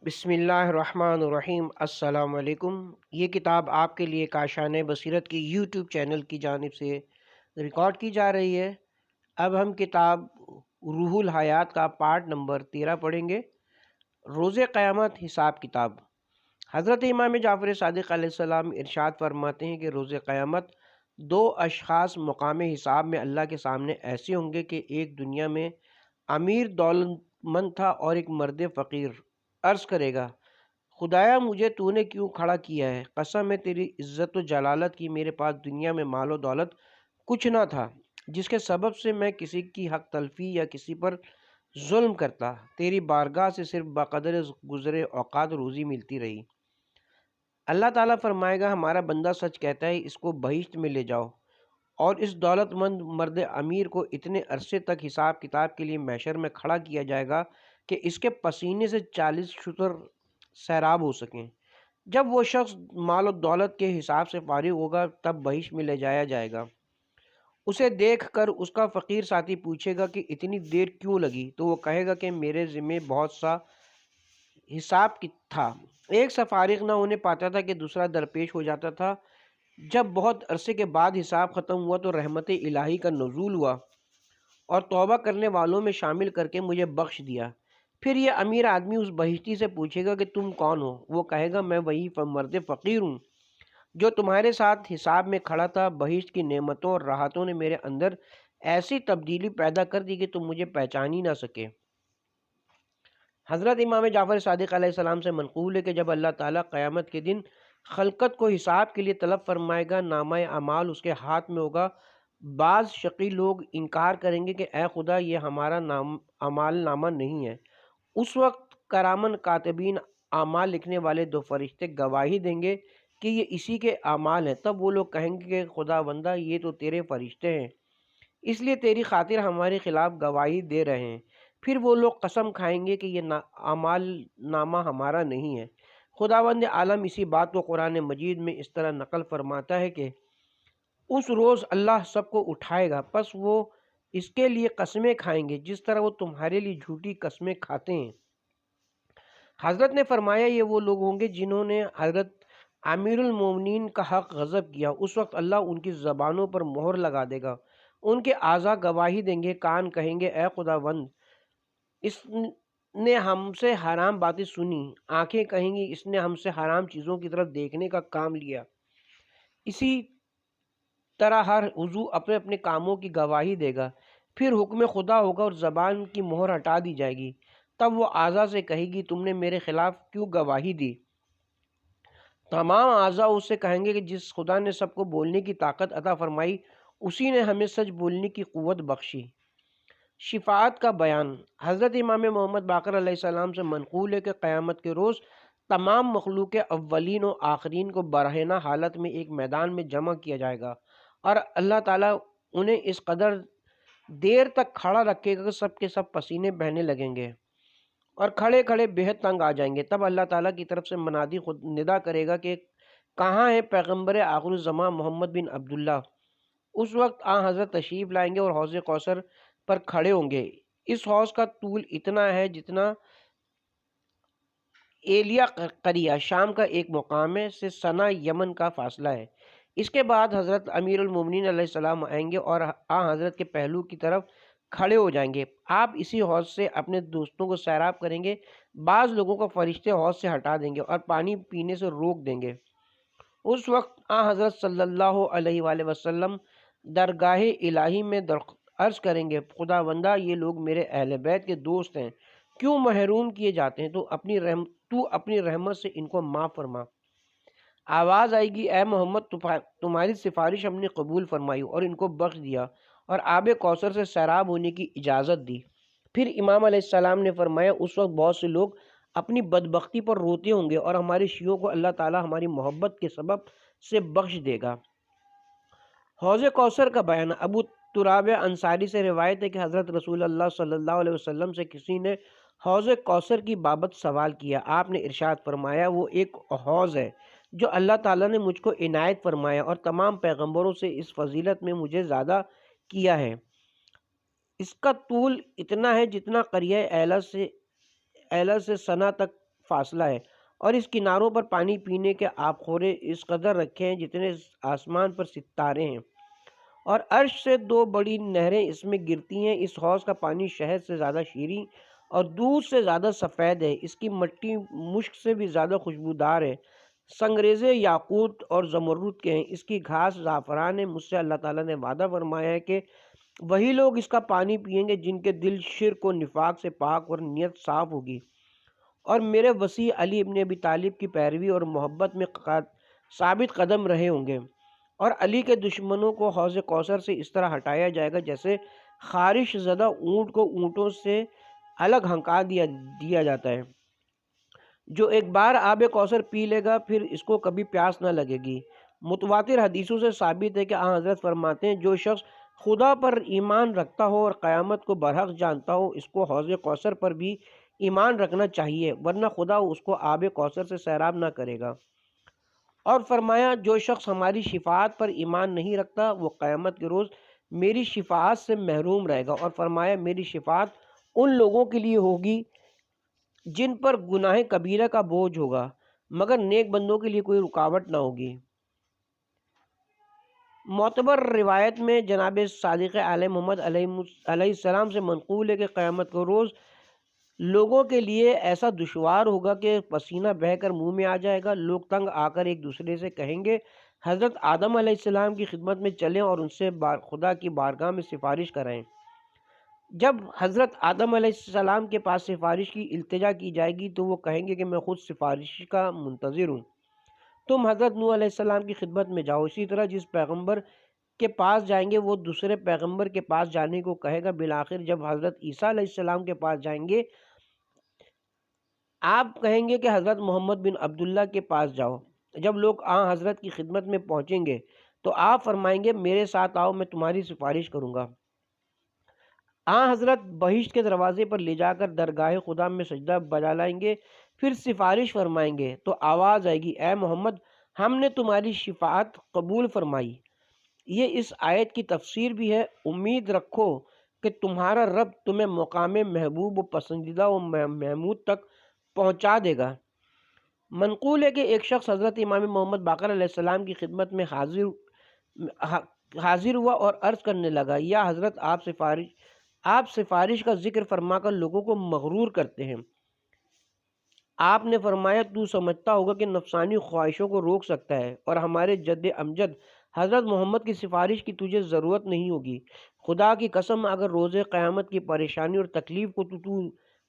بسم اللہ الرحمن الرحیم۔ السلام علیکم۔ یہ کتاب آپ کے لیے کاشان بصیرت کی یوٹیوب چینل کی جانب سے ریکارڈ کی جا رہی ہے۔ اب ہم کتاب روح الحیات کا پارٹ نمبر 13 پڑھیں گے۔ روز قیامت حساب کتاب۔ حضرت امام جعفر صادق علیہ السلام ارشاد فرماتے ہیں کہ روز قیامت دو اشخاص مقام حساب میں اللہ کے سامنے ایسے ہوں گے کہ ایک دنیا میں امیر دولت مند تھا اور ایک مرد فقیر۔ عرض کرے گا، خدایا مجھے تو نے کیوں کھڑا کیا ہے؟ قسم ہے تیری عزت و جلالت کی، میرے پاس دنیا میں مال و دولت کچھ نہ تھا جس کے سبب سے میں کسی کی حق تلفی یا کسی پر ظلم کرتا۔ تیری بارگاہ سے صرف بقدر گزرے اوقات روزی ملتی رہی۔ اللہ تعالیٰ فرمائے گا، ہمارا بندہ سچ کہتا ہے، اس کو بہشت میں لے جاؤ۔ اور اس دولت مند مرد امیر کو اتنے عرصے تک حساب کتاب کے لیے محشر میں کھڑا کیا جائے گا کہ اس کے پسینے سے 40 شتر سیراب ہو سکیں۔ جب وہ شخص مال و دولت کے حساب سے فارغ ہوگا تب بہشت میں لے جایا جائے گا۔ اسے دیکھ کر اس کا فقیر ساتھی پوچھے گا کہ اتنی دیر کیوں لگی؟ تو وہ کہے گا کہ میرے ذمہ بہت سا حساب تھا، ایک سا فارغ نہ ہونے پاتا تھا کہ دوسرا درپیش ہو جاتا تھا۔ جب بہت عرصے کے بعد حساب ختم ہوا تو رحمت الہی کا نزول ہوا اور توبہ کرنے والوں میں شامل کر کے مجھے بخش دیا۔ پھر یہ امیر آدمی اس بہشتی سے پوچھے گا کہ تم کون ہو؟ وہ کہے گا، میں وہی مرد فقیر ہوں جو تمہارے ساتھ حساب میں کھڑا تھا۔ بہشت کی نعمتوں اور راحتوں نے میرے اندر ایسی تبدیلی پیدا کر دی کہ تم مجھے پہچان ہی نہ سکے۔ حضرت امام جعفر صادق علیہ السلام سے منقول ہے کہ جب اللہ تعالیٰ قیامت کے دن خلقت کو حساب کے لیے طلب فرمائے گا، نامہ اعمال اس کے ہاتھ میں ہوگا۔ بعض شقی لوگ انکار کریں گے کہ اے خدا، یہ ہمارا اعمال نامہ نہیں ہے۔ اس وقت کرامن کاتبین، اعمال لکھنے والے دو فرشتے گواہی دیں گے کہ یہ اسی کے اعمال ہیں۔ تب وہ لوگ کہیں گے کہ خدا بندہ، یہ تو تیرے فرشتے ہیں، اس لیے تیری خاطر ہمارے خلاف گواہی دے رہے ہیں۔ پھر وہ لوگ قسم کھائیں گے کہ یہ اعمال نامہ ہمارا نہیں ہے۔ خداوند عالم اسی بات کو قرآن مجید میں اس طرح نقل فرماتا ہے کہ اس روز اللہ سب کو اٹھائے گا، پس وہ اس کے لیے قسمیں کھائیں گے جس طرح وہ تمہارے لیے جھوٹی قسمیں کھاتے ہیں۔ حضرت نے فرمایا، یہ وہ لوگ ہوں گے جنہوں نے حضرت امیر المومنین کا حق غصب کیا۔ اس وقت اللہ ان کی زبانوں پر مہر لگا دے گا، ان کے اعضاء گواہی دیں گے، کان کہیں گے اے خداوند، اس نے ہم سے حرام باتیں سنی، آنکھیں کہیں گی اس نے ہم سے حرام چیزوں کی طرف دیکھنے کا کام لیا۔ اسی طرح ہر عضو اپنے اپنے کاموں کی گواہی دے گا۔ پھر حکم خدا ہوگا اور زبان کی مہر ہٹا دی جائے گی۔ تب وہ اعضاء سے کہے گی، تم نے میرے خلاف کیوں گواہی دی؟ تمام اعضاء اس سے کہیں گے کہ جس خدا نے سب کو بولنے کی طاقت عطا فرمائی، اسی نے ہمیں سچ بولنے کی قوت بخشی۔ شفاعت کا بیان۔ حضرت امام محمد باقر علیہ السلام سے منقول ہے کہ قیامت کے روز تمام مخلوق اولین و آخرین کو برہنہ حالت میں ایک میدان میں جمع کیا جائے گا اور اللہ تعالیٰ انہیں اس قدر دیر تک کھڑا رکھے گا کہ سب کے سب پسینے بہنے لگیں گے اور کھڑے کھڑے بہت تنگ آ جائیں گے۔ تب اللہ تعالیٰ کی طرف سے منادی خود ندا کرے گا کہ کہاں ہے پیغمبر آخر الزمان محمد بن عبداللہ؟ اس وقت حضرت تشریف لائیں گے اور حوض کوثر پر کھڑے ہوں گے۔ اس حوض کا طول اتنا ہے جتنا ایلیا قریہ شام کا ایک مقام ہے سے صنع یمن کا فاصلہ ہے۔ اس کے بعد حضرت امیر المومنین علیہ السلام آئیں گے اور حضرت کے پہلو کی طرف کھڑے ہو جائیں گے۔ آپ اسی حوض سے اپنے دوستوں کو سیراب کریں گے۔ بعض لوگوں کو فرشتے حوض سے ہٹا دیں گے اور پانی پینے سے روک دیں گے۔ اس وقت حضرت صلی اللہ علیہ وآلہ وسلم درگاہ الہی میں عرض کریں گے، خدا بندہ، یہ لوگ میرے اہل بیت کے دوست ہیں، کیوں محروم کیے جاتے ہیں؟ تو اپنی رحمت سے ان کو معاف فرما۔ آواز آئے گی، اے محمد، تمہاری سفارش ہم نے قبول فرمائی اور ان کو بخش دیا اور آب کوثر سے سیراب ہونے کی اجازت دی۔ پھر امام علیہ السلام نے فرمایا، اس وقت بہت سے لوگ اپنی بدبختی پر روتے ہوں گے اور ہمارے شیعوں کو اللہ تعالیٰ ہماری محبت کے سبب سے بخش دے گا۔ حوض کوثر کا بیان۔ ابو تراب انصاری سے روایت ہے کہ حضرت رسول اللہ صلی اللہ علیہ وسلم سے کسی نے حوض کوثر کی بابت سوال کیا۔ آپ نے ارشاد فرمایا، وہ ایک حوض ہے جو اللہ تعالیٰ نے مجھ کو عنایت فرمایا اور تمام پیغمبروں سے اس فضیلت میں مجھے زیادہ کیا ہے۔ اس کا طول اتنا ہے جتنا قریہ ایلہ سے صنع تک فاصلہ ہے، اور اس کناروں پر پانی پینے کے آبخورے اس قدر رکھے ہیں جتنے آسمان پر ستارے ہیں، اور عرش سے دو بڑی نہریں اس میں گرتی ہیں۔ اس حوض کا پانی شہد سے زیادہ شیریں اور دودھ سے زیادہ سفید ہے، اس کی مٹی مشک سے بھی زیادہ خوشبودار ہے، سنگریزے یاقوت اور زمرد کے ہیں، اس کی گھاس زعفران ہے۔ مجھ سے اللہ تعالیٰ نے وعدہ فرمایا ہے کہ وہی لوگ اس کا پانی پیئیں گے جن کے دل شرک و نفاق سے پاک اور نیت صاف ہوگی، اور میرے وسیع علی ابن ابی طالب کی پیروی اور محبت میں ثابت قدم رہے ہوں گے، اور علی کے دشمنوں کو حوض کوثر سے اس طرح ہٹایا جائے گا جیسے خارش زدہ اونٹ کو اونٹوں سے الگ ہنکا دیا جاتا ہے۔ جو ایک بار آب کوثر پی لے گا پھر اس کو کبھی پیاس نہ لگے گی۔ متواتر حدیثوں سے ثابت ہے کہ آن حضرت فرماتے ہیں جو شخص خدا پر ایمان رکھتا ہو اور قیامت کو برحق جانتا ہو، اس کو حوض کوثر پر بھی ایمان رکھنا چاہیے، ورنہ خدا اس کو آب کوثر سے سیراب نہ کرے گا۔ اور فرمایا جو شخص ہماری شفاعت پر ایمان نہیں رکھتا وہ قیامت کے روز میری شفاعت سے محروم رہے گا، اور فرمایا میری شفاعت ان لوگوں کے لیے ہوگی جن پر گناہ کبیرہ کا بوجھ ہوگا، مگر نیک بندوں کے لیے کوئی رکاوٹ نہ ہوگی۔ معتبر روایت میں جناب صادق علیہ محمد علیہ السلام سے منقول ہے کہ قیامت کو روز لوگوں کے لیے ایسا دشوار ہوگا کہ پسینہ بہہ کر منہ میں آ جائے گا۔ لوگ تنگ آ کر ایک دوسرے سے کہیں گے حضرت آدم علیہ السلام کی خدمت میں چلیں اور ان سے خدا کی بارگاہ میں سفارش کرائیں۔ جب حضرت آدم علیہ السلام کے پاس سفارش کی التجا کی جائے گی تو وہ کہیں گے کہ میں خود سفارش کا منتظر ہوں، تم حضرت نوح علیہ السلام کی خدمت میں جاؤ۔ اسی طرح جس پیغمبر کے پاس جائیں گے وہ دوسرے پیغمبر کے پاس جانے کو کہے گا۔ بالآخر جب حضرت عیسیٰ علیہ السلام کے پاس جائیں گے آپ کہیں گے کہ حضرت محمد بن عبداللہ کے پاس جاؤ۔ جب لوگ آن حضرت کی خدمت میں پہنچیں گے تو آپ فرمائیں گے میرے ساتھ آؤ، میں تمہاری سفارش کروں گا۔ آن حضرت بہشت کے دروازے پر لے جا کر درگاہ خدا میں سجدہ بجا لائیں گے، پھر سفارش فرمائیں گے تو آواز آئے گی اے محمد ہم نے تمہاری شفاعت قبول فرمائی۔ یہ اس آیت کی تفسیر بھی ہے۔ امید رکھو کہ تمہارا رب تمہیں مقام محبوب و پسندیدہ و محمود تک پہنچا دے گا۔ منقول ہے کہ ایک شخص حضرت امام محمد باقر علیہ السلام کی خدمت میں حاضر ہوا اور عرض کرنے لگا یا حضرت آپ سفارش کا ذکر فرما کر لوگوں کو مغرور کرتے ہیں۔ آپ نے فرمایا تو سمجھتا ہوگا کہ نفسانی خواہشوں کو روک سکتا ہے، اور ہمارے جد امجد حضرت محمد کی سفارش کی تجھے ضرورت نہیں ہوگی۔ خدا کی قسم اگر روز قیامت کی پریشانی اور تکلیف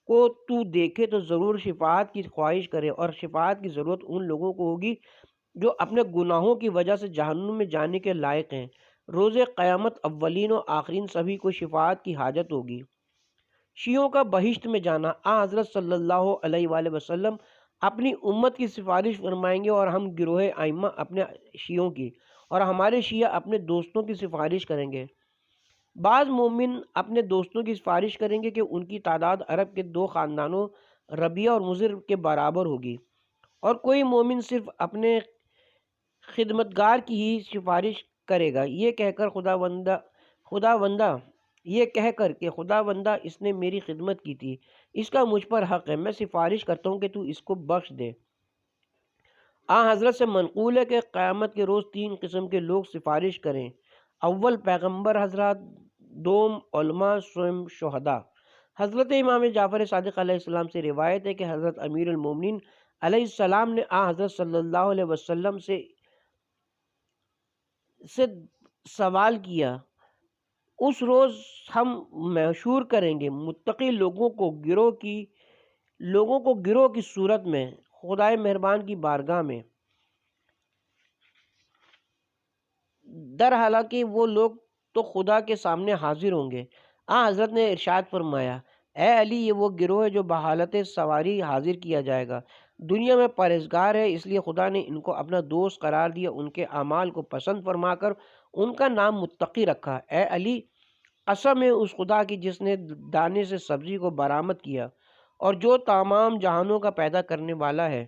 کو تو دیکھے تو ضرور شفاعت کی خواہش کرے، اور شفاعت کی ضرورت ان لوگوں کو ہوگی جو اپنے گناہوں کی وجہ سے جہنم میں جانے کے لائق ہیں۔ روز قیامت اولین و آخرین سبھی کو شفاعت کی حاجت ہوگی۔ شیعوں کا بہشت میں جانا، حضرت صلی اللہ علیہ وآلہ وسلم اپنی امت کی سفارش فرمائیں گے، اور ہم گروہ ائمہ اپنے شیعوں کی اور ہمارے شیعہ اپنے دوستوں کی سفارش کریں گے۔ بعض مومن اپنے دوستوں کی سفارش کریں گے کہ ان کی تعداد عرب کے 2 خاندانوں ربیعہ اور مضر کے برابر ہوگی، اور کوئی مومن صرف اپنے خدمتگار کی ہی سفارش کرے گا یہ کہہ کر خداوندہ اس نے میری خدمت کی تھی، اس کا مجھ پر حق ہے، میں سفارش کرتا ہوں کہ تو اس کو بخش دے۔ حضرت سے منقول ہے کہ قیامت کے روز 3 قسم کے لوگ سفارش کریں: اول پیغمبر حضرات، دوم علماء، سوم شہداء۔ حضرت امام جعفر صادق علیہ السلام سے روایت ہے کہ حضرت امیر المومنین علیہ السلام نے حضرت صلی اللہ علیہ وسلم سے سوال کیا اس روز ہم محشور کریں گے متقی لوگوں کو گروہ کی صورت میں خدائے مہربان کی بارگاہ میں، در حالانکہ وہ لوگ تو خدا کے سامنے حاضر ہوں گے۔ حضرت نے ارشاد فرمایا اے علی یہ وہ گروہ ہے جو بحالت سواری حاضر کیا جائے گا، دنیا میں پرہیزگار ہے اس لیے خدا نے ان کو اپنا دوست قرار دیا، ان کے اعمال کو پسند فرما کر ان کا نام متقی رکھا۔ اے علی قسم ہے اس خدا کی جس نے دانے سے سبزی کو برآمد کیا اور جو تمام جہانوں کا پیدا کرنے والا ہے،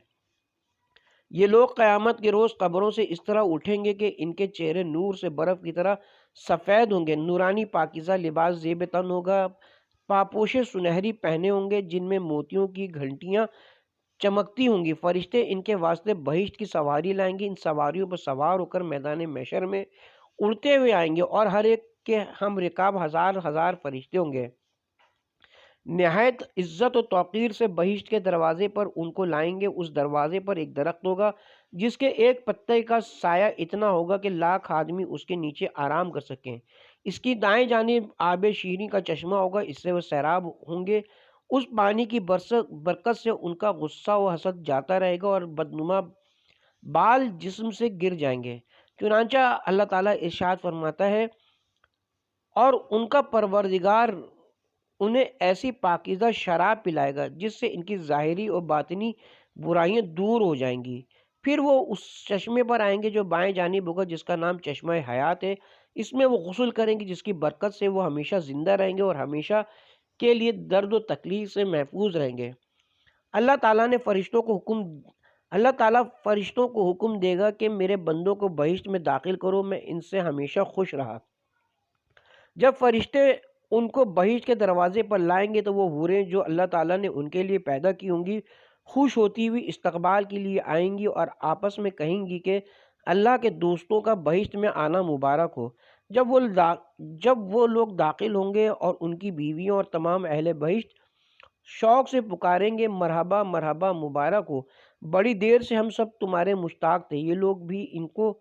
یہ لوگ قیامت کے روز قبروں سے اس طرح اٹھیں گے کہ ان کے چہرے نور سے برف کی طرح سفید ہوں گے، نورانی پاکیزہ لباس زیب تن ہوگا، پاپوشے سنہری پہنے ہوں گے جن میں موتیوں کی گھنٹیاں چمکتی ہوں گی۔ فرشتے ان کے واسطے بہشت کی سواری لائیں گے، ان سواریوں پر سوار ہو کر میدان محشر میں اڑتے ہوئے آئیں گے، اور ہر ایک کے ہم رکاب ہزار ہزار فرشتے ہوں گے۔ نہایت عزت و توقیر سے بہشت کے دروازے پر ان کو لائیں گے۔ اس دروازے پر ایک درخت ہوگا جس کے ایک پتے کا سایہ اتنا ہوگا کہ لاکھ آدمی اس کے نیچے آرام کر سکیں۔ اس کی دائیں جانب آب شیریں کا چشمہ ہوگا، اس سے وہ سیراب ہوں گے۔ اس پانی کی برکت سے ان کا غصہ و حسد جاتا رہے گا اور بدنما بال جسم سے گر جائیں گے۔ چنانچہ اللہ تعالیٰ ارشاد فرماتا ہے، اور ان کا پروردگار انہیں ایسی پاکیزہ شراب پلائے گا جس سے ان کی ظاہری اور باطنی برائیاں دور ہو جائیں گی۔ پھر وہ اس چشمے پر آئیں گے جو بائیں جانب ہوگا، جس کا نام چشمہ حیات ہے۔ اس میں وہ غسل کریں گے، جس کی برکت سے وہ ہمیشہ زندہ رہیں گے اور ہمیشہ کے لیے درد و تکلیف سے محفوظ رہیں گے۔ اللہ تعالیٰ فرشتوں کو حکم دے گا کہ میرے بندوں کو بہشت میں داخل کرو، میں ان سے ہمیشہ خوش رہا۔ جب فرشتے ان کو بہشت کے دروازے پر لائیں گے تو وہ حوریں جو اللہ تعالیٰ نے ان کے لیے پیدا کی ہوں گی، خوش ہوتی ہوئی استقبال کے لیے آئیں گی اور آپس میں کہیں گی کہ اللہ کے دوستوں کا بہشت میں آنا مبارک ہو۔ جب وہ لوگ داخل ہوں گے اور ان کی بیویوں اور تمام اہل بہشت شوق سے پکاریں گے، مرحبا مرحبا، مبارک ہو، بڑی دیر سے ہم سب تمہارے مشتاق تھے۔ یہ لوگ بھی ان کو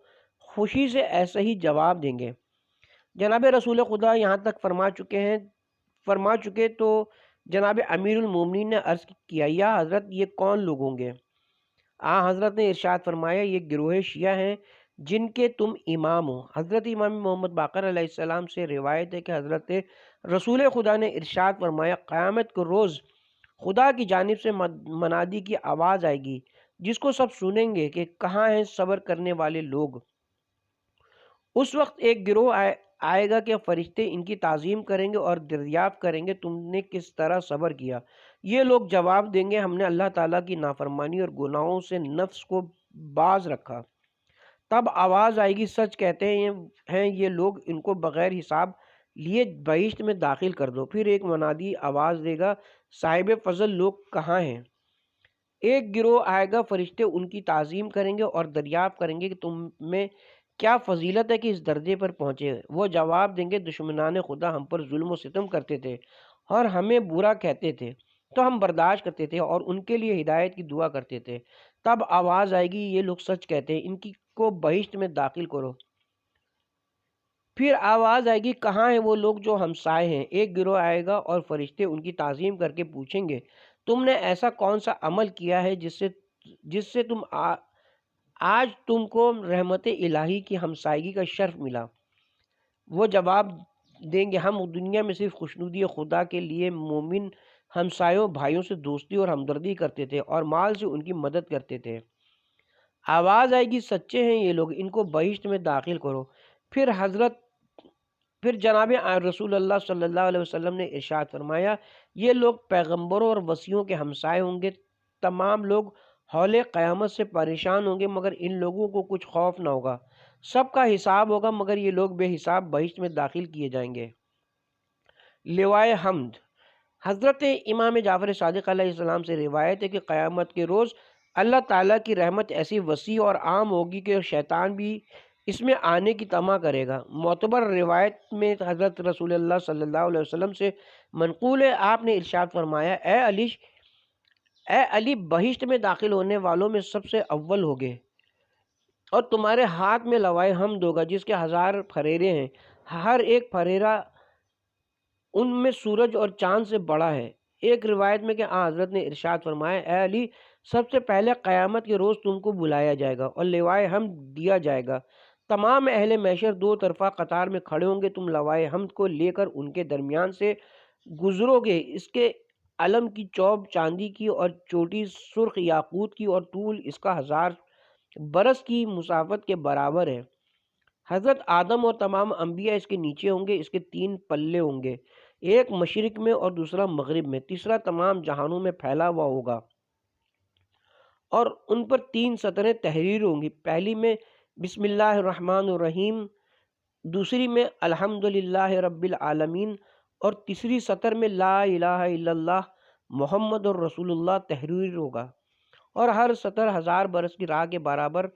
خوشی سے ایسا ہی جواب دیں گے۔ جناب رسول خدا یہاں تک فرما چکے تو جناب امیر المومنین نے عرض کیا، یا حضرت یہ کون لوگ ہوں گے؟ حضرت نے ارشاد فرمایا، یہ گروہ شیعہ ہیں جن کے تم امام ہو۔ حضرت امام محمد باقر علیہ السلام سے روایت ہے کہ حضرت رسول خدا نے ارشاد فرمایا، قیامت کے روز خدا کی جانب سے منادی کی آواز آئے گی جس کو سب سنیں گے کہ کہاں ہیں صبر کرنے والے لوگ۔ اس وقت ایک گروہ آئے گا کہ فرشتے ان کی تعظیم کریں گے اور دریافت کریں گے تم نے کس طرح صبر کیا۔ یہ لوگ جواب دیں گے، ہم نے اللہ تعالیٰ کی نافرمانی اور گناہوں سے نفس کو باز رکھا۔ تب آواز آئے گی، سچ کہتے ہیں یہ لوگ، ان کو بغیر حساب لیے بہشت میں داخل کر دو۔ پھر ایک منادی آواز دے گا، صاحب فضل لوگ کہاں ہیں؟ ایک گروہ آئے گا، فرشتے ان کی تعظیم کریں گے اور دریافت کریں گے کہ تم میں کیا فضیلت ہے کہ اس درجے پر پہنچے؟ وہ جواب دیں گے، دشمنان خدا ہم پر ظلم و ستم کرتے تھے اور ہمیں برا کہتے تھے تو ہم برداشت کرتے تھے اور ان کے لیے ہدایت کی دعا کرتے تھے۔ تب آواز آئے گی، یہ لوگ سچ کہتے ہیں، ان کو بہشت میں داخل کرو۔ پھر آواز آئے گی، کہاں ہیں وہ لوگ جو ہمسائے ہیں؟ ایک گروہ آئے گا اور فرشتے ان کی تعظیم کر کے پوچھیں گے، تم نے ایسا کون سا عمل کیا ہے جس سے آج تم کو رحمت الہی کی ہمسائیگی کا شرف ملا؟ وہ جواب دیں گے، ہم دنیا میں صرف خوشنودی خدا کے لیے مومن ہمسایوں بھائیوں سے دوستی اور ہمدردی کرتے تھے اور مال سے ان کی مدد کرتے تھے۔ آواز آئے گی، سچے ہیں یہ لوگ، ان کو بہشت میں داخل کرو۔ پھر جناب رسول اللہ صلی اللہ علیہ وسلم نے ارشاد فرمایا، یہ لوگ پیغمبروں اور وصیوں کے ہمسائے ہوں گے۔ تمام لوگ حول قیامت سے پریشان ہوں گے مگر ان لوگوں کو کچھ خوف نہ ہوگا۔ سب کا حساب ہوگا مگر یہ لوگ بے حساب بہشت میں داخل کیے جائیں گے۔ لوائے حمد۔ حضرت امام جعفر صادق علیہ السلام سے روایت ہے کہ قیامت کے روز اللہ تعالیٰ کی رحمت ایسی وسیع اور عام ہوگی کہ شیطان بھی اس میں آنے کی طمع کرے گا۔ معتبر روایت میں حضرت رسول اللہ صلی اللہ علیہ وسلم سے منقول ہے، آپ نے ارشاد فرمایا، اے علی، بہشت میں داخل ہونے والوں میں سب سے اول ہوگے اور تمہارے ہاتھ میں لوائے حمد ہوگا جس کے 1000 پھریرے ہیں، ہر ایک پھریرا ان میں سورج اور چاند سے بڑا ہے۔ ایک روایت میں کہ حضرت نے ارشاد فرمایا، اے علی، سب سے پہلے قیامت کے روز تم کو بلایا جائے گا اور لوائے حمد دیا جائے گا۔ تمام اہل محشر دو طرفہ قطار میں کھڑے ہوں گے، تم لوائے حمد کو لے کر ان کے درمیان سے گزرو گے۔ اس کے علم کی چوب چاندی کی اور چوٹی سرخ یاقوت کی اور طول اس کا 1000 برس کی مسافت کے برابر ہے۔ حضرت آدم اور تمام انبیاء اس کے نیچے ہوں گے۔ اس کے 3 پلے ہوں گے، ایک مشرق میں اور دوسرا مغرب میں، تیسرا تمام جہانوں میں پھیلا ہوا ہوگا اور ان پر 3 سطریں تحریر ہوں گی۔ پہلی میں بسم اللہ الرحمن الرحیم، دوسری میں الحمدللہ رب العالمین اور تیسری سطر میں لا الہ الا اللہ محمد الرسول اللہ تحریر ہوگا۔ اور ہر 70,000 برس کی راہ کے برابر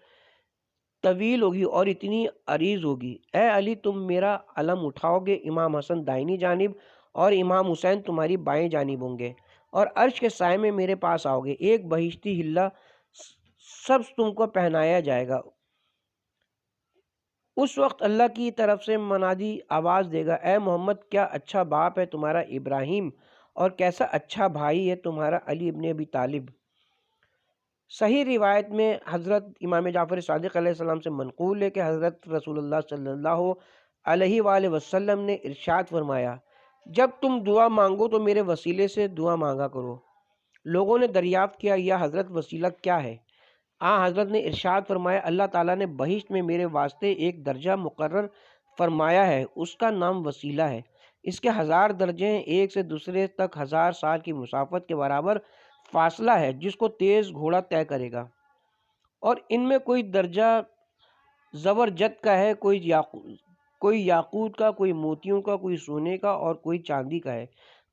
طویل ہوگی اور اتنی عریض ہوگی۔ اے علی، تم میرا علم اٹھاؤ گے، امام حسن دائنی جانب اور امام حسین تمہاری بائیں جانب ہوں گے، اور عرش کے سائے میں میرے پاس آؤ گے۔ ایک بہشتی ہلا سبز تم کو پہنایا جائے گا۔ اس وقت اللہ کی طرف سے منادی آواز دے گا، اے محمد، کیا اچھا باپ ہے تمہارا ابراہیم، اور کیسا اچھا بھائی ہے تمہارا علی ابن ابی طالب۔ صحیح روایت میں حضرت امام جعفر صادق علیہ السلام سے منقول ہے کہ حضرت رسول اللہ صلی اللہ علیہ وآلہ وسلم نے ارشاد فرمایا، جب تم دعا مانگو تو میرے وسیلے سے دعا مانگا کرو۔ لوگوں نے دریافت کیا، یا حضرت وسیلہ کیا ہے؟ حضرت نے ارشاد فرمایا، اللہ تعالیٰ نے بہشت میں میرے واسطے ایک درجہ مقرر فرمایا ہے، اس کا نام وسیلہ ہے۔ اس کے 1000 درجے ہیں، ایک سے دوسرے تک 1000 سال کی مسافت کے برابر فاصلہ ہے، جس کو تیز گھوڑا طے کرے گا۔ اور ان میں کوئی درجہ زبرجد کا ہے، کوئی یاقوت کا، کوئی موتیوں کا، کوئی سونے کا اور کوئی چاندی کا ہے۔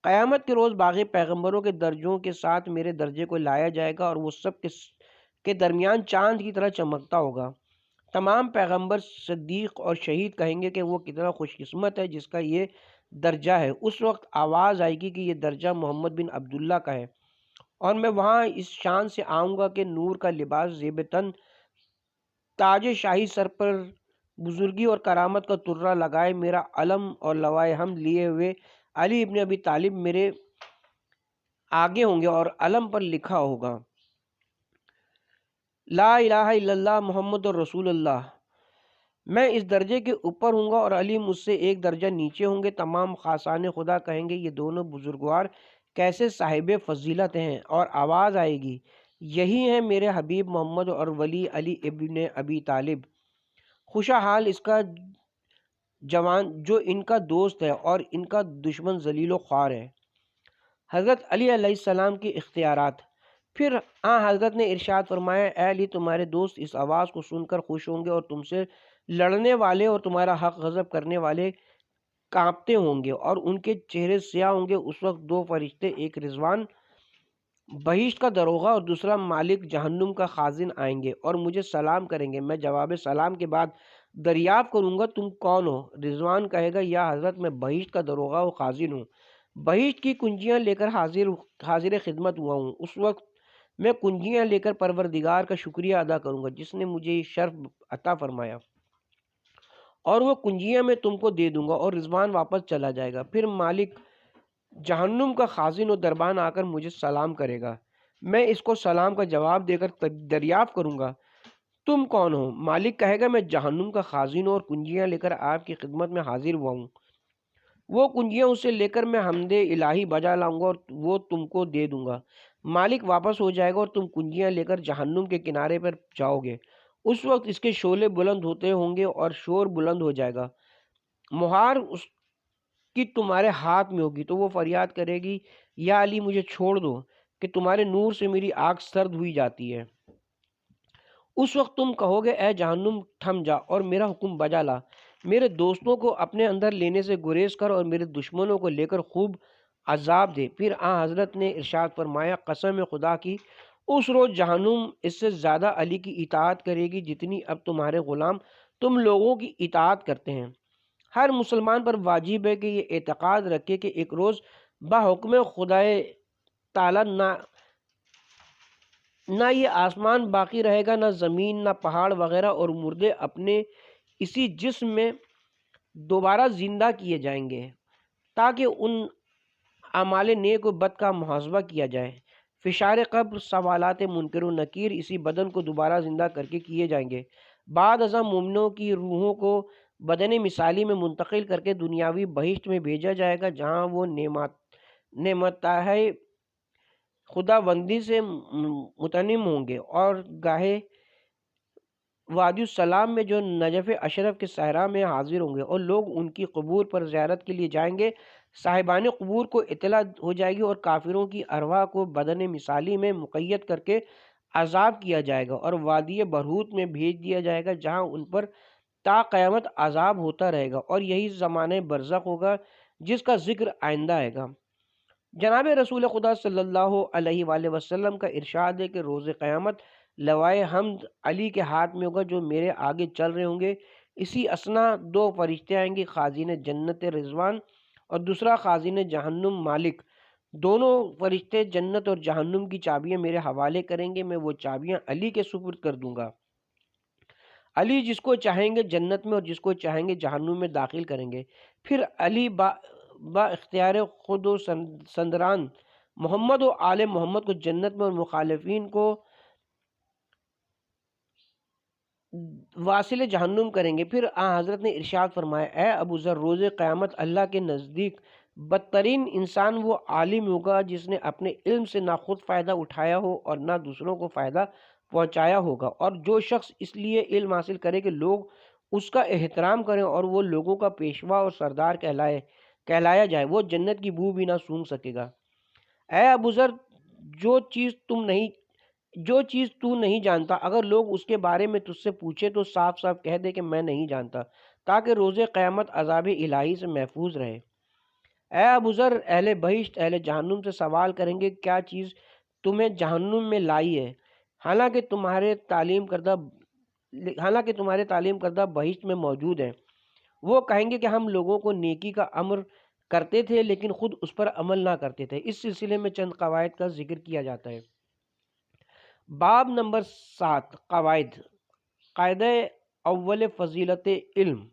قیامت کے روز باقی پیغمبروں کے درجوں کے ساتھ میرے درجے کو لایا جائے گا، اور وہ سب کے درمیان چاند کی طرح چمکتا ہوگا۔ تمام پیغمبر، صدیق اور شہید کہیں گے کہ وہ کتنا خوش قسمت ہے جس کا یہ درجہ ہے۔ اس وقت آواز آئے گی کہ یہ درجہ محمد بن عبداللہ کا ہے، اور میں وہاں اس شان سے آؤں گا کہ نور کا لباس زیب تن، تاج شاہی سر پر بزرگی اور کرامت کا ترہ لگائے، میرا علم اور لوائے حمد لیے ہوئے علی ابن ابی طالب میرے آگے ہوں گے، اور علم پر لکھا ہوگا، لا الہ الا اللہ محمد رسول اللہ۔ میں اس درجے کے اوپر ہوں گا اور علی مجھ سے ایک درجہ نیچے ہوں گے۔ تمام خاصان خدا کہیں گے، یہ دونوں بزرگوار کیسے صاحب فضیلت ہیں، اور آواز آئے گی، یہی ہیں میرے حبیب محمد اور ولی علی ابن ابی طالب۔ خوشا حال اس کا جوان جو ان کا دوست ہے اور ان کا دشمن ذلیل و خوار ہے۔ حضرت علی علیہ السلام کے اختیارات۔ پھر حضرت نے ارشاد فرمایا، اے علی، تمہارے دوست اس آواز کو سن کر خوش ہوں گے، اور تم سے لڑنے والے اور تمہارا حق غضب کرنے والے کانپتے ہوں گے، اور ان کے چہرے سیاہ ہوں گے۔ اس وقت 2 فرشتے، ایک رضوان بہشت کا دروغہ اور دوسرا مالک جہنم کا خازن آئیں گے اور مجھے سلام کریں گے۔ میں جواب سلام کے بعد دریافت کروں گا، تم کون ہو؟ رضوان کہے گا، یا حضرت، میں بہشت کا دروغہ و خازن ہوں، بہشت کی کنجیاں لے کر حاضر خدمت ہوا ہوں۔ اس وقت میں کنجیاں لے کر پروردگار کا شکریہ ادا کروں گا جس نے مجھے یہ شرف عطا فرمایا، اور وہ کنجیاں میں تم کو دے دوں گا، اور رضوان واپس چلا جائے گا۔ پھر مالک جہنم کا خازن و دربان آ کر مجھے سلام کرے گا، میں اس کو سلام کا جواب دے کر دریافت کروں گا، تم کون ہو؟ مالک کہے گا، میں جہنم کا خازن ہوں اور کنجیاں لے کر آپ کی خدمت میں حاضر ہوا ہوں۔ وہ کنجیاں اسے لے کر میں حمد الہی بجا لاؤں گا اور وہ تم کو دے دوں گا۔ مالک واپس ہو جائے گا اور تم کنجیاں لے کر جہنم کے کنارے پر جاؤ گے۔ اس وقت اس کے شعلے بلند ہوتے ہوں گے اور شور بلند ہو جائے گا، مہار اس کی تمہارے ہاتھ میں ہوگی، تو وہ فریاد کرے گی، یا علی، مجھے چھوڑ دو کہ تمہارے نور سے میری آنکھ سرد ہوئی جاتی ہے۔ اس وقت تم کہو گے، اے جہنم، تھم جا اور میرا حکم بجا لا، میرے دوستوں کو اپنے اندر لینے سے گریز کر اور میرے دشمنوں کو لے کر خوب عذاب دے۔ پھر حضرت نے ارشاد فرمایا، قسم خدا کی، اس روز جہنم اس سے زیادہ علی کی اطاعت کرے گی جتنی اب تمہارے غلام تم لوگوں کی اطاعت کرتے ہیں۔ ہر مسلمان پر واجب ہے کہ یہ اعتقاد رکھے کہ ایک روز بحکم خدائے تعالی نہ یہ آسمان باقی رہے گا، نہ زمین، نہ پہاڑ وغیرہ، اور مردے اپنے اسی جسم میں دوبارہ زندہ کیے جائیں گے تاکہ ان اعمال نیک و بد کا محاسبہ کیا جائے۔ فشار قبر، سوالات منکر و نکیر اسی بدن کو دوبارہ زندہ کر کے کیے جائیں گے۔ بعد ازاں مومنوں کی روحوں کو بدن مثالی میں منتقل کر کے دنیاوی بہشت میں بھیجا جائے گا، جہاں وہ نعمتہ خداوندی سے متنم ہوں گے، اور گاہے وادی السلام میں جو نجف اشرف کے صحرا میں حاضر ہوں گے، اور لوگ ان کی قبور پر زیارت کے لیے جائیں گے۔ صاحبان قبور کو اطلاع ہو جائے گی اور کافروں کی ارواح کو بدن مثالی میں مقید کر کے عذاب کیا جائے گا اور وادی برہوت میں بھیج دیا جائے گا، جہاں ان پر تا قیامت عذاب ہوتا رہے گا، اور یہی زمانہ برزخ ہوگا جس کا ذکر آئندہ آئے گا۔ جناب رسول خدا صلی اللہ علیہ وآلہ وسلم کا ارشاد ہے کہ روز قیامت لوائے حمد علی کے ہاتھ میں ہوگا جو میرے آگے چل رہے ہوں گے۔ اسی اسنا دو فرشتے آئیں گے، خازن جنت رضوان اور دوسرا خازن جہنم مالک۔ دونوں فرشتے جنت اور جہنم کی چابیاں میرے حوالے کریں گے، میں وہ چابیاں علی کے سپرد کر دوں گا۔ علی جس کو چاہیں گے جنت میں اور جس کو چاہیں گے جہنم میں داخل کریں گے۔ پھر علی با اختیار خود و سندران محمد و آل محمد کو جنت میں اور مخالفین کو واصل جہنم کریں گے۔ پھر حضرت نے ارشاد فرمایا، اے ابو ذر، روز قیامت اللہ کے نزدیک بدترین انسان وہ عالم ہوگا جس نے اپنے علم سے نہ خود فائدہ اٹھایا ہو اور نہ دوسروں کو فائدہ پہنچایا ہوگا، اور جو شخص اس لیے علم حاصل کرے کہ لوگ اس کا احترام کریں اور وہ لوگوں کا پیشوا اور سردار کہلایا جائے، وہ جنت کی بو بھی نہ سونگھ سکے گا۔ اے ابو ذر، جو چیز تو نہیں جانتا، اگر لوگ اس کے بارے میں تجھ سے پوچھے تو صاف صاف کہہ دے کہ میں نہیں جانتا، تاکہ روز قیامت عذاب الہی سے محفوظ رہے۔ اے ابو ذر، اہل بہشت اہل جہنم سے سوال کریں گے، کیا چیز تمہیں جہنم میں لائی ہے، حالانکہ تمہارے تعلیم کردہ بہشت میں موجود ہیں؟ وہ کہیں گے کہ ہم لوگوں کو نیکی کا امر کرتے تھے لیکن خود اس پر عمل نہ کرتے تھے۔ اس سلسلے میں چند قواعد کا ذکر کیا جاتا ہے۔ باب نمبر 7، قواعد۔ قاعدہ اول، فضیلت علم۔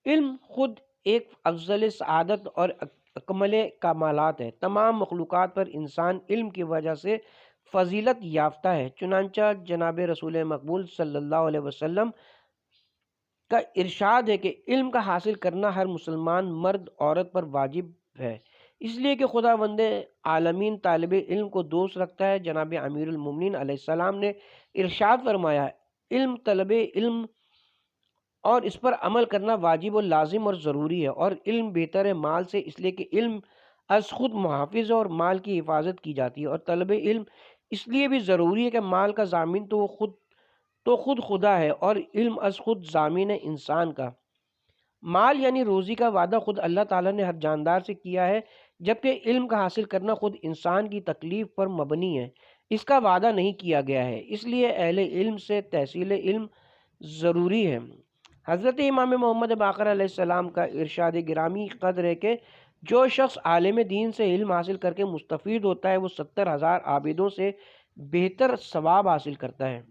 علم خود ایک افضل سعادت اور اکمل کمالات ہے۔ تمام مخلوقات پر انسان علم کی وجہ سے فضیلت یافتہ ہے، چنانچہ جناب رسول مقبول صلی اللہ علیہ وسلم کا ارشاد ہے کہ علم کا حاصل کرنا ہر مسلمان مرد عورت پر واجب ہے، اس لیے کہ خدا وند عالمین طالب علم کو دوست رکھتا ہے۔ جناب امیر المومنین علیہ السلام نے ارشاد فرمایا، علم طلب علم اور اس پر عمل کرنا واجب و لازم اور ضروری ہے، اور علم بہتر ہے مال سے، اس لیے کہ علم از خود محافظ ہے اور مال کی حفاظت کی جاتی ہے، اور طلب علم اس لیے بھی ضروری ہے کہ مال کا ضامن تو خود خدا ہے، اور علم از خود ضامن ہے انسان کا۔ مال یعنی روزی کا وعدہ خود اللہ تعالیٰ نے ہر جاندار سے کیا ہے، جبکہ علم کا حاصل کرنا خود انسان کی تکلیف پر مبنی ہے، اس کا وعدہ نہیں کیا گیا ہے، اس لیے اہل علم سے تحصیل علم ضروری ہے۔ حضرت امام محمد باقر علیہ السلام کا ارشاد گرامی قدر ہے کہ جو شخص عالم دین سے علم حاصل کر کے مستفید ہوتا ہے وہ 70,000 عابدوں سے بہتر ثواب حاصل کرتا ہے۔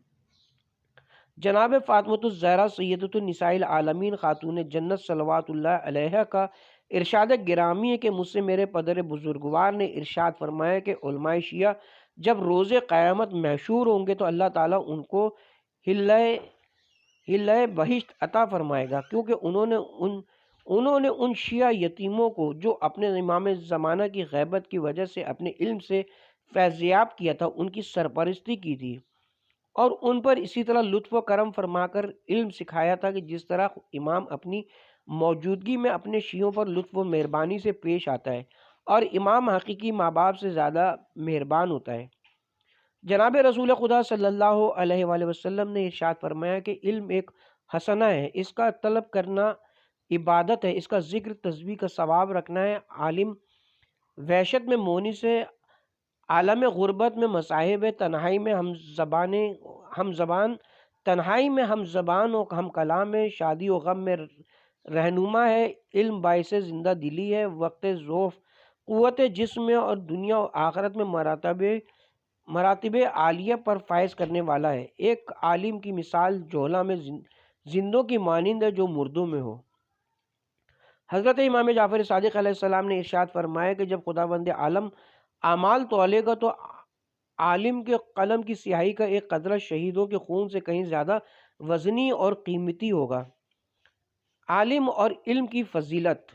جناب فاطمۃ الزہرا سیدۃ النساء العالمین خاتون جنت صلوات اللہ علیہا کا ارشاد گرامی ہے کہ مجھ سے میرے پدر بزرگوار نے ارشاد فرمایا کہ علماء شیعہ جب روز قیامت محشور ہوں گے تو اللہ تعالیٰ ان کو ہلۂ بہشت عطا فرمائے گا، کیونکہ انہوں نے ان شیعہ یتیموں کو جو اپنے امام زمانہ کی غیبت کی وجہ سے اپنے علم سے فیضیاب کیا تھا ان کی سرپرستی کی تھی، اور ان پر اسی طرح لطف و کرم فرما کر علم سکھایا تھا کہ جس طرح امام اپنی موجودگی میں اپنے شیعوں پر لطف و مہربانی سے پیش آتا ہے، اور امام حقیقی ماں باپ سے زیادہ مہربان ہوتا ہے۔ جناب رسول خدا صلی اللہ علیہ وآلہ وسلم نے ارشاد فرمایا کہ علم ایک حسنہ ہے، اس کا طلب کرنا عبادت ہے، اس کا ذکر تسبیح کا ثواب رکھنا ہے۔ عالم وحشت میں مونی سے، عالم غربت میں مصاحب ہے، تنہائی میں ہم زبان و ہم کلام ہے، شادی و غم میں رہنما ہے۔ علم باعث زندہ دلی ہے، وقت ضعف قوت جسم میں اور دنیا و آخرت میں مراتب عالیہ پر فائز کرنے والا ہے۔ ایک عالم کی مثال جوہلا میں زندوں کی مانند ہے جو مردوں میں ہو۔ حضرت امام جعفر صادق علیہ السلام نے ارشاد فرمایا کہ جب خداوند عالم اعمال تولے گا تو عالم کے قلم کی سیاہی کا ایک قطرہ شہیدوں کے خون سے کہیں زیادہ وزنی اور قیمتی ہوگا۔ عالم اور علم کی فضیلت۔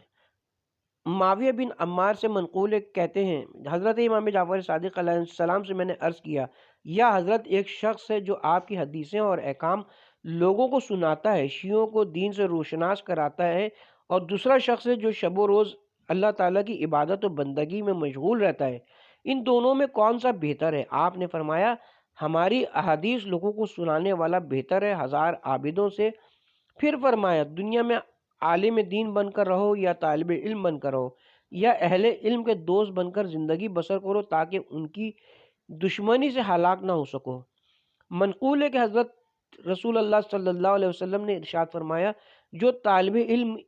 معاویہ بن عمار سے منقول ہے، کہتے ہیں حضرت امام جعفر صادق علیہ السلام سے میں نے عرض کیا، یا حضرت ایک شخص ہے جو آپ کی حدیثیں اور احکام لوگوں کو سناتا ہے، شیعوں کو دین سے روشناس کراتا ہے، اور دوسرا شخص ہے جو شب و روز اللہ تعالیٰ کی عبادت و بندگی میں مشغول رہتا ہے، ان دونوں میں کون سا بہتر ہے؟ آپ نے فرمایا، ہماری احادیث لوگوں کو سنانے والا بہتر ہے 1000 عابدوں سے۔ پھر فرمایا، دنیا میں عالم دین بن کر رہو یا طالب علم بن کر رہو، یا اہل علم کے دوست بن کر زندگی بسر کرو تاکہ ان کی دشمنی سے ہلاک نہ ہو سکو۔ منقول ہے کہ حضرت رسول اللہ صلی اللہ علیہ وسلم نے ارشاد فرمایا، جو طالب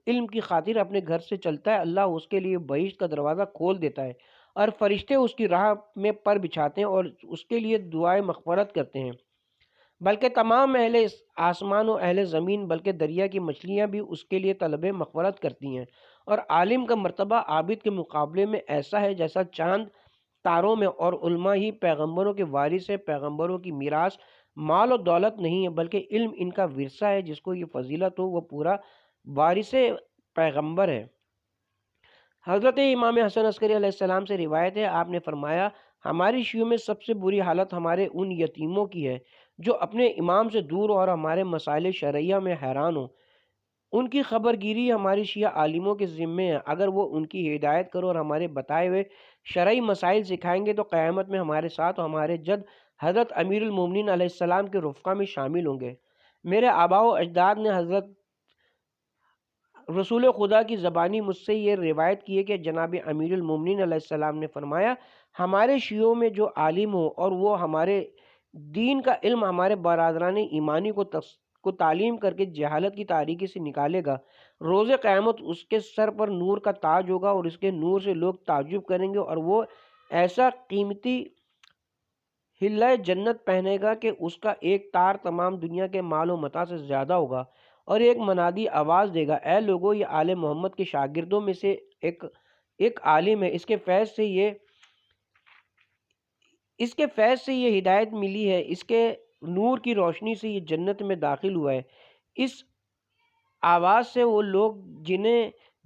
علم کی خاطر اپنے گھر سے چلتا ہے، اللہ اس کے لیے بہشت کا دروازہ کھول دیتا ہے اور فرشتے اس کی راہ میں پر بچھاتے ہیں اور اس کے لیے دعائیں مغفرت کرتے ہیں۔ بلکہ تمام اہل آسمان و اہل زمین بلکہ دریا کی مچھلیاں بھی اس کے لیے طلب مغفرت کرتی ہیں، اور عالم کا مرتبہ عابد کے مقابلے میں ایسا ہے جیسا چاند تاروں میں، اور علماء ہی پیغمبروں کے وارث ہے۔ پیغمبروں کی میراث مال و دولت نہیں ہے بلکہ علم ان کا ورثہ ہے، جس کو یہ فضیلت ہو وہ پورا وارث پیغمبر ہے۔ حضرت امام حسن عسکری علیہ السلام سے روایت ہے، آپ نے فرمایا، ہماری شیعوں میں سب سے بری حالت ہمارے ان یتیموں کی ہے جو اپنے امام سے دور اور ہمارے مسائل شرعیہ میں حیران ہوں۔ ان کی خبر گیری ہماری شیعہ عالموں کے ذمے ہے۔ اگر وہ ان کی ہدایت کرو اور ہمارے بتائے ہوئے شرعی مسائل سکھائیں گے تو قیامت میں ہمارے ساتھ ہمارے جد حضرت امیر المومنین علیہ السلام کے رفقا میں شامل ہوں گے۔ میرے آباء و اجداد نے حضرت رسول خدا کی زبانی مجھ سے یہ روایت کی ہے کہ جناب امیر المومنین علیہ السلام نے فرمایا، ہمارے شیعوں میں جو عالم ہو اور وہ ہمارے دین کا علم ہمارے برادران ایمانی کو تعلیم کر کے جہالت کی تاریکی سے نکالے گا، روز قیامت اس کے سر پر نور کا تاج ہوگا اور اس کے نور سے لوگ تعجب کریں گے، اور وہ ایسا قیمتی حلہ جنت پہنے گا کہ اس کا ایک تار تمام دنیا کے مال و متاع سے زیادہ ہوگا، اور ایک منادی آواز دے گا، اے لوگو، یہ آل محمد کے شاگردوں میں سے ایک عالم ہے، اس کے فیض سے یہ ہدایت ملی ہے، اس کے نور کی روشنی سے یہ جنت میں داخل ہوا ہے۔ اس آواز سے وہ لوگ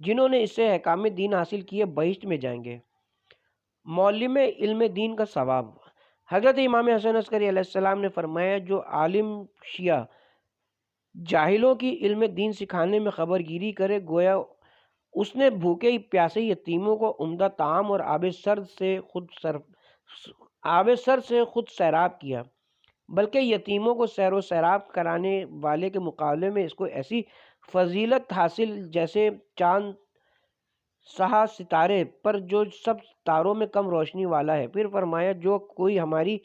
جنہوں نے اس سے احکام دین حاصل کیے بہشت میں جائیں گے۔ معلم علم دین کا ثواب۔ حضرت امام حسن عسکری علیہ السلام نے فرمایا، جو عالم شیعہ جاہلوں کی علم دین سکھانے میں خبر گیری کرے، گویا اس نے بھوکے پیاسے یتیموں کو عمدہ طعام اور آب سر سے خود سیراب کیا، بلکہ یتیموں کو سیر و سیراب کرانے والے کے مقابلے میں اس کو ایسی فضیلت حاصل جیسے چاند سہا ستارے پر جو سب تاروں میں کم روشنی والا ہے۔ پھر فرمایا، جو کوئی ہماری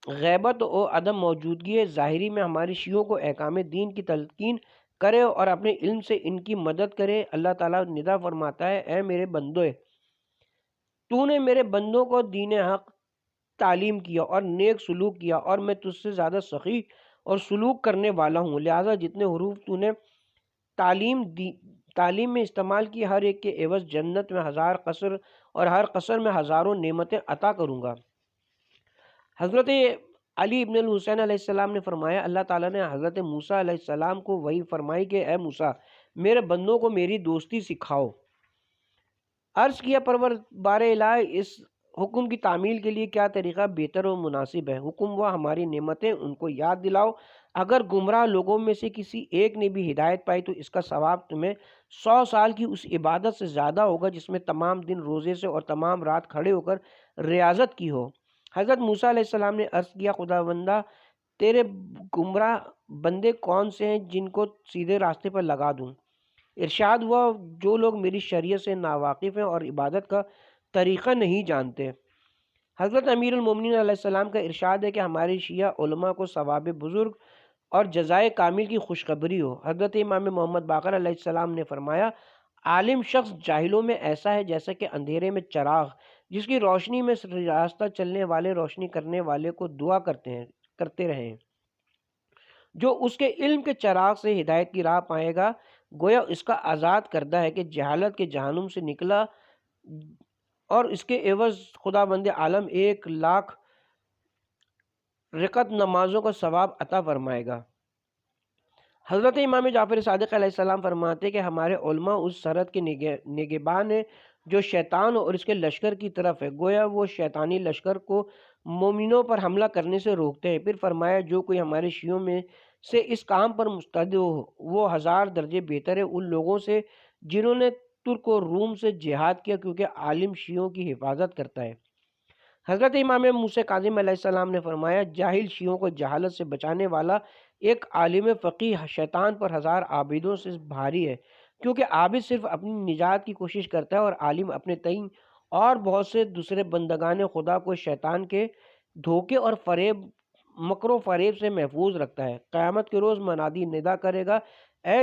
غیبت و عدم موجودگی ظاہری میں ہمارے شیعوں کو احکام دین کی تلقین کرے اور اپنے علم سے ان کی مدد کرے، اللہ تعالیٰ ندا فرماتا ہے، اے میرے بندوے، تو نے میرے بندوں کو دین حق تعلیم کیا اور نیک سلوک کیا، اور میں تجھ سے زیادہ سخی اور سلوک کرنے والا ہوں، لہٰذا جتنے حروف تو نے تعلیم میں استعمال کی، ہر ایک کے عوض جنت میں 1000 قصر اور ہر قصر میں ہزاروں نعمتیں عطا کروں گا۔ حضرت علی ابن الحسین علیہ السلام نے فرمایا، اللہ تعالیٰ نے حضرت موسیٰ علیہ السلام کو وحی فرمائی کہ اے موسیٰ، میرے بندوں کو میری دوستی سکھاؤ۔ عرض کیا، پروردگار الہ، اس حکم کی تعمیل کے لیے کیا طریقہ بہتر و مناسب ہے؟ حکم ہوا، ہماری نعمتیں ان کو یاد دلاؤ، اگر گمراہ لوگوں میں سے کسی ایک نے بھی ہدایت پائی تو اس کا ثواب تمہیں 100 سال کی اس عبادت سے زیادہ ہوگا جس میں تمام دن روزے سے اور تمام رات کھڑے ہو کر ریاضت کی ہو۔ حضرت موسیٰ علیہ السلام نے عرض کیا، خداوندہ، تیرے گمراہ بندے کون سے ہیں جن کو سیدھے راستے پر لگا دوں؟ ارشاد ہوا، جو لوگ میری شریعت سے ناواقف ہیں اور عبادت کا طریقہ نہیں جانتے۔ حضرت امیر المومنین علیہ السلام کا ارشاد ہے کہ ہمارے شیعہ علماء کو ثواب بزرگ اور جزائے کامل کی خوشخبری ہو۔ حضرت امام محمد باقر علیہ السلام نے فرمایا، عالم شخص جاہلوں میں ایسا ہے جیسا کہ اندھیرے میں چراغ، جس کی روشنی میں راستہ چلنے والے روشنی کرنے والے کو دعا کرتے رہیں۔ جو اس کے علم کے چراغ سے ہدایت کی راہ پائے گا، گویا اس کا آزاد کردہ ہے کہ جہالت کے جہنم سے نکلا، اور اس کے عوض خداوند عالم 1,00,000 رکعت نمازوں کا ثواب عطا فرمائے گا۔ حضرت امام جعفر صادق علیہ السلام فرماتے کہ ہمارے علماء اس سرحد کے نگہبان ہیں جو شیطان اور اس کے لشکر کی طرف ہے، گویا وہ شیطانی لشکر کو مومنوں پر حملہ کرنے سے روکتے ہیں۔ پھر فرمایا، جو کوئی ہمارے شیعوں میں سے اس کام پر مستعد ہو وہ 1000 درجے بہتر ہے ان لوگوں سے جنہوں نے ترک و روم سے جہاد کیا، کیونکہ عالم شیعوں کی حفاظت کرتا ہے۔ حضرت امام موسیٰ کاظم علیہ السلام نے فرمایا، جاہل شیعوں کو جہالت سے بچانے والا ایک عالم فقیہ شیطان پر 1000 عابدوں سے بھاری ہے، کیونکہ عابد صرف اپنی نجات کی کوشش کرتا ہے اور عالم اپنے تئیں اور بہت سے دوسرے بندگان خدا کو شیطان کے دھوکے اور مکر و فریب سے محفوظ رکھتا ہے۔ قیامت کے روز منادی ندا کرے گا، اے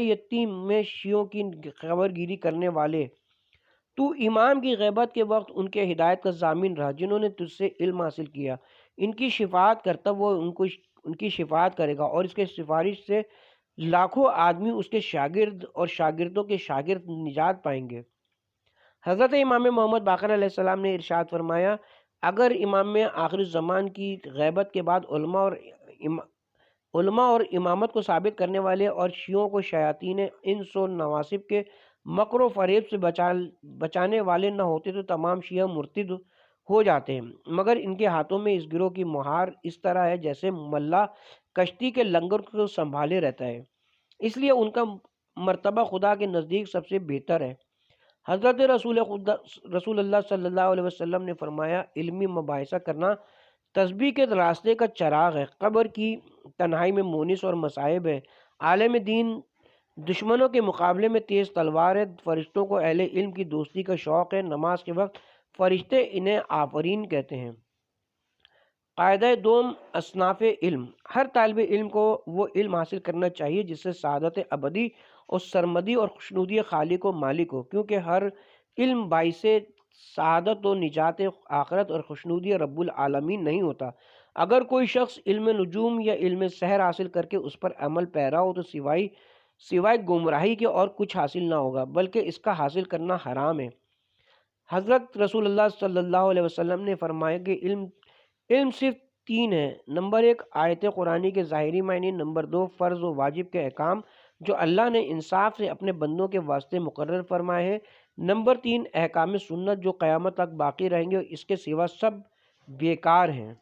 یتیم میں شیعوں کی خبر گیری کرنے والے، تو امام کی غیبت کے وقت ان کے ہدایت کا ضامن رہا جنہوں نے تجھ سے علم حاصل کیا۔ ان کی شفاعت کرتا وہ ان کی شفاعت کرے گا، اور اس کے سفارش سے لاکھوں آدمی اس کے شاگرد اور شاگردوں کے شاگرد نجات پائیں گے۔ حضرت امام محمد باقر علیہ السلام نے ارشاد فرمایا، اگر امام آخر الزمان کی غیبت کے بعد علماء اور امامت کو ثابت کرنے والے اور شیعوں کو شیاطین انس و نواسب کے مکر و فریب سے بچانے والے نہ ہوتے تو تمام شیعہ مرتد ہو جاتے ہیں، مگر ان کے ہاتھوں میں اس گروہ کی مہار اس طرح ہے جیسے ملا کشتی کے لنگر کو سنبھالے رہتا ہے، اس لیے ان کا مرتبہ خدا کے نزدیک سب سے بہتر ہے۔ حضرت رسول اللہ صلی اللہ علیہ وسلم نے فرمایا، علمی مباحثہ کرنا تسبیح کے راستے کا چراغ ہے، قبر کی تنہائی میں مونس اور مصائب ہے، عالم دین دشمنوں کے مقابلے میں تیز تلوار ہے، فرشتوں کو اہل علم کی دوستی کا شوق ہے، نماز کے وقت فرشتے انہیں آفرین کہتے ہیں۔ قاعدہ دوم، اصناف علم۔ ہر طالب علم کو وہ علم حاصل کرنا چاہیے جس سے سعادت ابدی اور سرمدی اور خوشنودی خالق و مالک ہو، کیونکہ ہر علم باعث سعادت و نجات آخرت اور خوشنودی رب العالمین نہیں ہوتا۔ اگر کوئی شخص علم نجوم یا علم سحر حاصل کر کے اس پر عمل پیرا ہو تو سوائے گمراہی کے اور کچھ حاصل نہ ہوگا، بلکہ اس کا حاصل کرنا حرام ہے۔ حضرت رسول اللہ صلی اللہ علیہ وسلم نے فرمایا کہ علم صرف تین ہے: نمبر 1 آیت قرآنی کے ظاہری معنی، نمبر 2 فرض و واجب کے احکام جو اللہ نے انصاف سے اپنے بندوں کے واسطے مقرر فرمائے ہیں، نمبر 3 احکام سنت جو قیامت تک باقی رہیں گے اور اس کے سوا سب بیکار ہیں۔